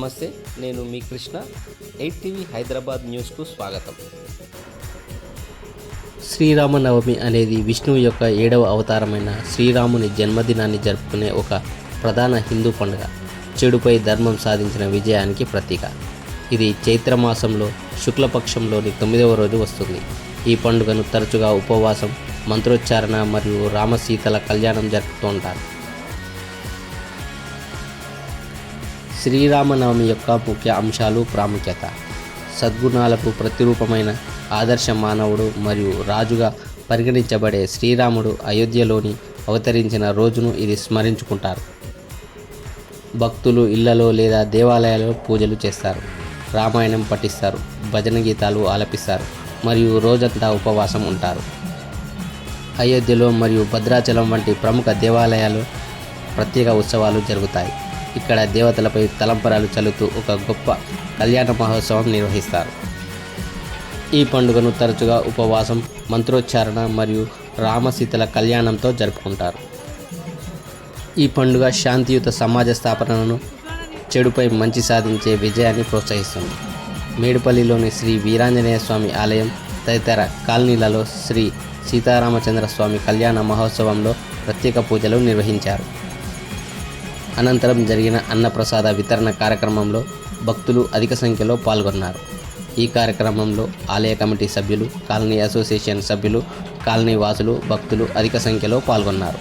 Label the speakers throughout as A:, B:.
A: నమస్తే, నేను మీ కృష్ణ. 8 టీవీ హైదరాబాద్ న్యూస్కు స్వాగతం. శ్రీరామనవమి అనేది విష్ణువు యొక్క 7వ అవతారమైన శ్రీరాముని జన్మదినాన్ని జరుపుకునే ఒక ప్రధాన హిందూ పండుగ. చెడుపై ధర్మం సాధించిన విజయానికి ప్రతీక. ఇది చైత్రమాసంలో శుక్లపక్షంలోని 9వ రోజు వస్తుంది. ఈ పండుగను తరచుగా ఉపవాసం, మంత్రోచ్చారణ మరియు రామసీతల కళ్యాణం జరుపుతూ ఉంటారు. శ్రీరామనవమి యొక్క ముఖ్య అంశాలు, ప్రాముఖ్యత. సద్గుణాలకు ప్రతిరూపమైన ఆదర్శ మానవుడు మరియు రాజుగా పరిగణించబడే శ్రీరాముడు అయోధ్యలోని అవతరించిన రోజును ఇది స్మరించుకుంటారు. భక్తులు ఇళ్లలో లేదా దేవాలయాలలో పూజలు చేస్తారు, రామాయణం పఠిస్తారు, భజన గీతాలు ఆలపిస్తారు మరియు రోజంతా ఉపవాసం ఉంటారు. అయోధ్యలో మరియు భద్రాచలం వంటి ప్రముఖ దేవాలయాలు ప్రత్యేక ఉత్సవాలు జరుగుతాయి. ఇక్కడ దేవతలపై తలంపరాలు చల్లుతూ ఒక గొప్ప కళ్యాణ మహోత్సవం నిర్వహిస్తారు. ఈ పండుగను తరచుగా ఉపవాసం, మంత్రోచ్చారణ మరియు రామసీతల కళ్యాణంతో జరుపుకుంటారు. ఈ పండుగ శాంతియుత సమాజ స్థాపనను, చెడుపై మంచి సాధించే విజయాన్ని ప్రోత్సహిస్తుంది. మేడుపల్లిలోని శ్రీ వీరాంజనేయ స్వామి ఆలయం తదితర కాలనీలలో శ్రీ సీతారామచంద్ర స్వామి కళ్యాణ మహోత్సవంలో ప్రత్యేక పూజలు నిర్వహించారు. అనంతరం జరిగిన అన్నప్రసాద వితరణ కార్యక్రమంలో భక్తులు అధిక సంఖ్యలో పాల్గొన్నారు. ఈ కార్యక్రమంలో ఆలయ కమిటీ సభ్యులు, కాలనీ అసోసియేషన్ సభ్యులు, కాలనీ వాసులు, భక్తులు అధిక సంఖ్యలో పాల్గొన్నారు.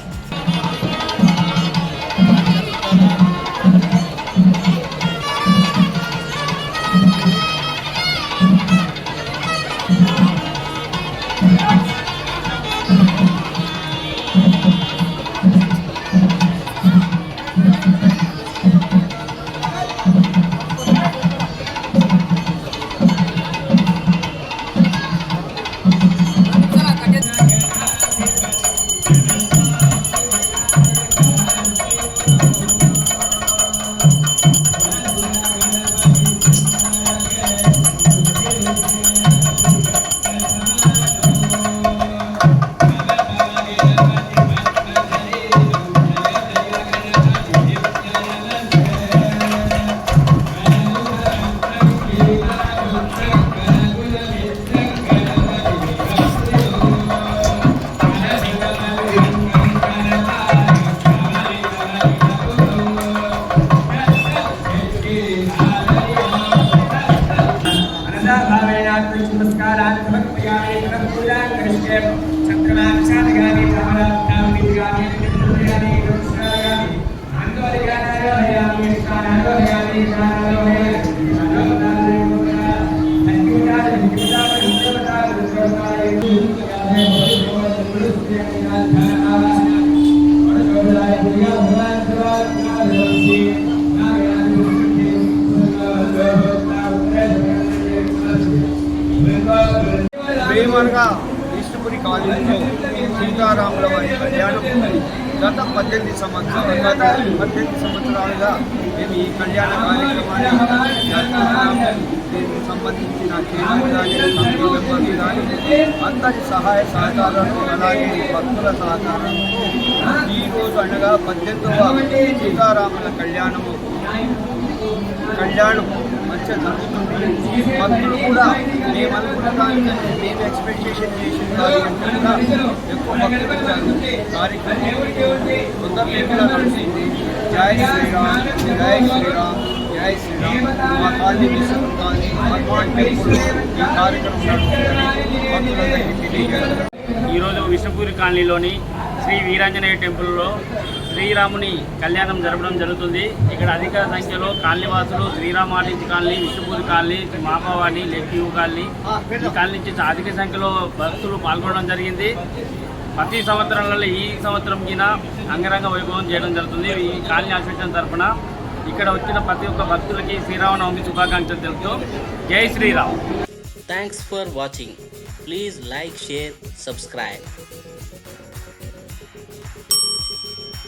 B: ప్రేమగా విష్ణుపురి కాలేజీలో సీతారాముల వారి కళ్యాణం గత 18 సంవత్సరాలుగా మేము ఈ కళ్యాణ కార్యక్రమాన్ని జరుపుతున్నాము. దీనికి సంబంధించిన మెంబర్లు కానీ అందరి సహాయ సహకారాలు, అలాగే భక్తుల సహకారంతో ఈరోజు అనగా 18వ సీతారాముల కళ్యాణం మంచిగా జరుగుతుంది. భక్తులు కూడా మేము అనుకున్న దానికంటే మేము ఎక్స్పెక్టేషన్ చేసిన దానికంటే కూడా ఎక్కువ భక్తులు వచ్చారు. కార్యక్రమం కొందరు నడిచింది. జై శ్రీరామ్, జై శ్రీరామ్, జై శ్రీరామ్. మా కాలనీ విశ్వం కానీ హనుమాన్ టెంపుల్ ఈ కార్యక్రమం నడుస్తుందని భక్తులందరికీ తెలియజేస్తారు.
C: ఈరోజు విష్ణుపూరి కాలనీలోని శ్రీ వీరాంజనేయ టెంపుల్లో శ్రీరాముని కళ్యాణం జరపడం జరుగుతుంది. ఇక్కడ అధిక సంఖ్యలో కాలనీవాసులు, Sriram RTC colony, Vishnupuri colony, మాపావాడి, లెక్యూ కాలనీ, ఈ కాలనీ నుంచి అధిక సంఖ్యలో భక్తులు పాల్గొనడం జరిగింది. ప్రతి సంవత్సరంలో ఈ సంవత్సరం కింద అంగరంగ వైభవం చేయడం జరుగుతుంది. ఈ కాలనీ అసోసియేషన్ తరఫున ఇక్కడ వచ్చిన ప్రతి ఒక్క భక్తులకి శ్రీరామనవమి శుభాకాంక్షలు తెలుపుతూ జై Sri Ram.
A: Thanks for watching. Please like, share, subscribe.